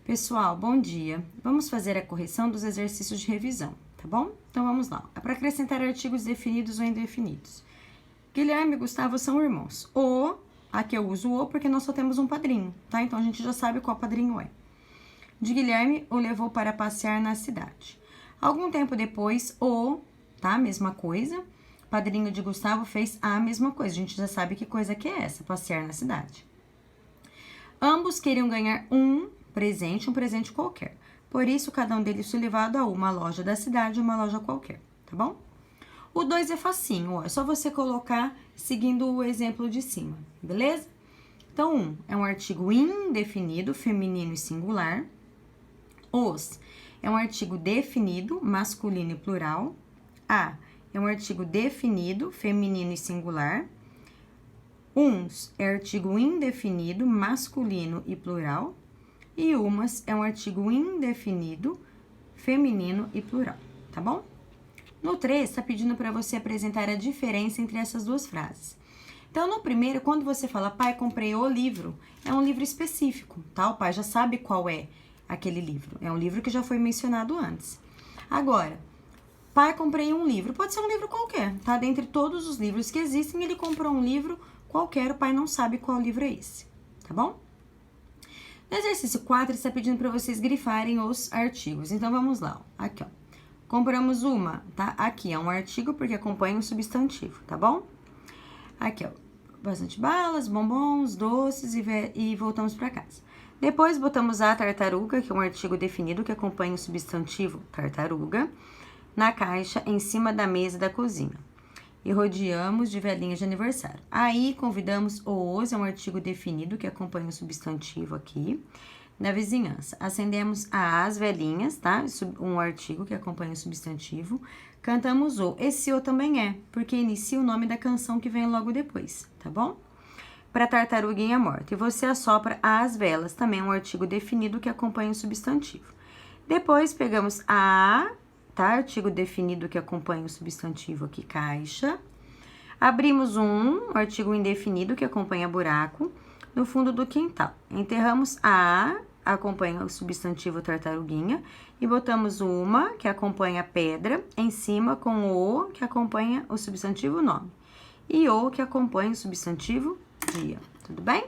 Pessoal, bom dia. Vamos fazer a correção dos exercícios de revisão, tá bom? Então vamos lá. É para acrescentar artigos definidos ou indefinidos. Guilherme e Gustavo são irmãos. Aqui eu uso o porque nós só temos um padrinho, tá? Então a gente já sabe qual padrinho é. De Guilherme o levou para passear na cidade. Algum tempo depois, tá? Mesma coisa. Padrinho de Gustavo fez a mesma coisa. A gente já sabe que coisa que é essa, passear na cidade. Ambos queriam ganhar um presente qualquer. Por isso, cada um deles foi levado a uma loja da cidade, uma loja qualquer, tá bom? O 2 é facinho, ó, é só você colocar seguindo o exemplo de cima, beleza? Então, é um artigo indefinido, feminino e singular. Os é um artigo definido, masculino e plural. A é um artigo definido, feminino e singular. Uns é artigo indefinido, masculino e plural. E umas é um artigo indefinido, feminino e plural, tá bom? No 3, tá pedindo para você apresentar a diferença entre essas duas frases. Então, no primeiro, quando você fala, pai, comprei o livro, é um livro específico, tá? O pai já sabe qual é aquele livro. É um livro que já foi mencionado antes. Agora, pai, comprei um livro. Pode ser um livro qualquer, tá? Dentre todos os livros que existem, ele comprou um livro qualquer, o pai não sabe qual livro é esse, tá bom? No exercício 4, está pedindo para vocês grifarem os artigos. Então, vamos lá. Ó. Aqui, ó. Compramos uma, tá? Aqui é um artigo porque acompanha um substantivo, tá bom? Aqui, ó. Bastante balas, bombons, doces e voltamos para casa. Depois, botamos a tartaruga, que é um artigo definido que acompanha o substantivo tartaruga, na caixa em cima da mesa da cozinha. E rodeamos de velhinhas de aniversário. Aí, convidamos os, é um artigo definido que acompanha o substantivo aqui, da vizinhança. Acendemos as velhinhas, tá? Um artigo que acompanha o substantivo. Cantamos o. Esse o também é, porque inicia o nome da canção que vem logo depois, tá bom? Para tartaruguinha morta. E você assopra as velas, também é um artigo definido que acompanha o substantivo. Depois, pegamos a... tá? Artigo definido que acompanha o substantivo aqui, caixa. Abrimos um artigo indefinido que acompanha buraco no fundo do quintal. Enterramos a, acompanha o substantivo tartaruguinha, e botamos uma, que acompanha pedra, em cima com o, que acompanha o substantivo nome. E o, que acompanha o substantivo dia. Tudo bem?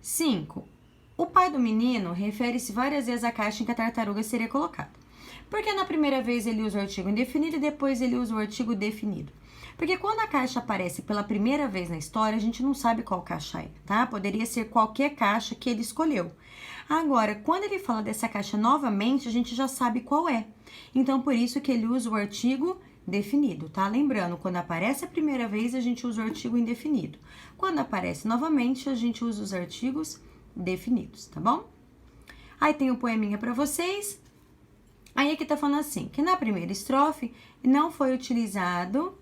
5. O pai do menino refere-se várias vezes à caixa em que a tartaruga seria colocada. Porque na primeira vez ele usa o artigo indefinido e depois ele usa o artigo definido? Porque quando a caixa aparece pela primeira vez na história, a gente não sabe qual caixa é, tá? Poderia ser qualquer caixa que ele escolheu. Agora, quando ele fala dessa caixa novamente, a gente já sabe qual é. Então, por isso que ele usa o artigo definido, tá? Lembrando, quando aparece a primeira vez, a gente usa o artigo indefinido. Quando aparece novamente, a gente usa os artigos definidos, tá bom? Aí tem o poeminha para vocês. Aí aqui tá falando assim, que na primeira estrofe não foi utilizado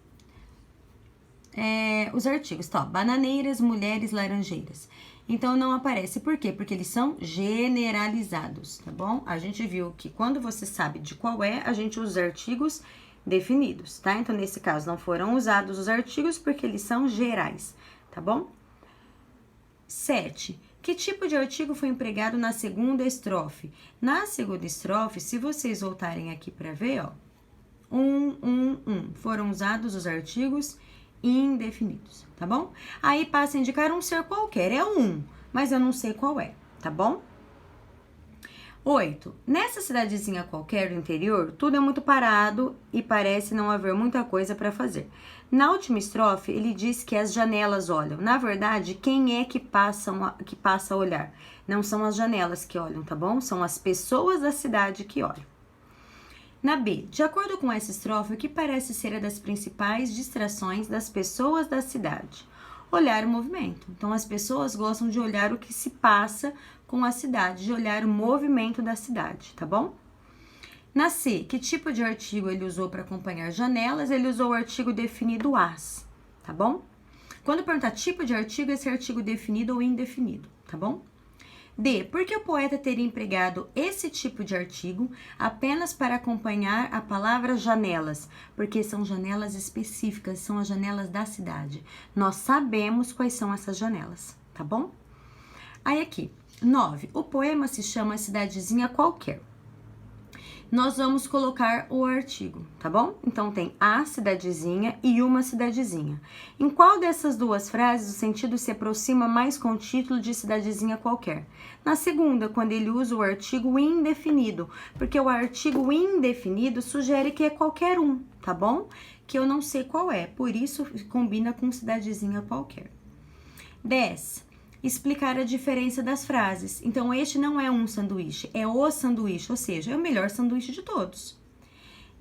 os artigos, tá? Bananeiras, mulheres, laranjeiras. Então, não aparece. Por quê? Porque eles são generalizados, tá bom? A gente viu que quando você sabe de qual é, a gente usa os artigos definidos, tá? Então, nesse caso, não foram usados os artigos porque eles são gerais, tá bom? 7. Que tipo de artigo foi empregado na segunda estrofe? Na segunda estrofe, se vocês voltarem aqui para ver, ó, foram usados os artigos indefinidos, tá bom? Aí passa a indicar um ser qualquer, é mas eu não sei qual é, tá bom? 8. Nessa cidadezinha qualquer do interior, tudo é muito parado e parece não haver muita coisa para fazer. Na última estrofe, ele diz que as janelas olham. Na verdade, quem é que passa a olhar? Não são as janelas que olham, tá bom? São as pessoas da cidade que olham. Na B, de acordo com essa estrofe, o que parece ser a das principais distrações das pessoas da cidade? Olhar o movimento. Então, as pessoas gostam de olhar o que se passa com a cidade, de olhar o movimento da cidade, tá bom? Na C, que tipo de artigo ele usou para acompanhar janelas? Ele usou o artigo definido as, tá bom? Quando perguntar tipo de artigo, esse artigo definido ou indefinido, tá bom? D, por que o poeta teria empregado esse tipo de artigo apenas para acompanhar a palavra janelas? Porque são janelas específicas, são as janelas da cidade. Nós sabemos quais são essas janelas, tá bom? Aí aqui, 9. O poema se chama Cidadezinha Qualquer. Nós vamos colocar o artigo, tá bom? Então, tem a cidadezinha e uma cidadezinha. Em qual dessas duas frases o sentido se aproxima mais com o título de cidadezinha qualquer? Na segunda, quando ele usa o artigo indefinido, porque o artigo indefinido sugere que é qualquer um, tá bom? Que eu não sei qual é, por isso combina com cidadezinha qualquer. 10. Explicar a diferença das frases. Então, este não é um sanduíche, é o sanduíche, ou seja, é o melhor sanduíche de todos.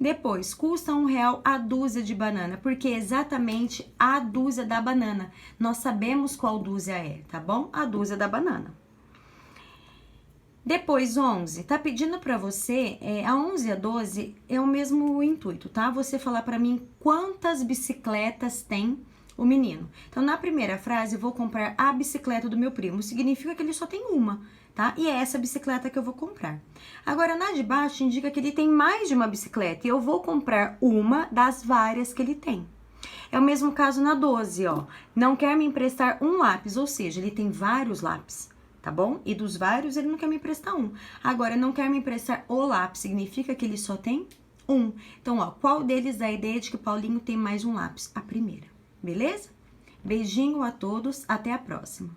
Depois, custa R$1 a dúzia de banana, porque é exatamente a dúzia da banana. Nós sabemos qual dúzia é, tá bom? A dúzia da banana. Depois, 11, tá pedindo para você, a 11 e a 12 é o mesmo intuito, tá? Você falar para mim quantas bicicletas tem o menino. Então, na primeira frase, eu vou comprar a bicicleta do meu primo. Significa que ele só tem uma, tá? E é essa bicicleta que eu vou comprar. Agora, na de baixo, indica que ele tem mais de uma bicicleta. E eu vou comprar uma das várias que ele tem. É o mesmo caso na 12, ó. Não quer me emprestar um lápis, ou seja, ele tem vários lápis, tá bom? E dos vários, ele não quer me emprestar um. Agora, não quer me emprestar o lápis, significa que ele só tem um. Então, ó, qual deles dá a ideia de que o Paulinho tem mais de um lápis? A primeira. Beleza? Beijinho a todos, até a próxima.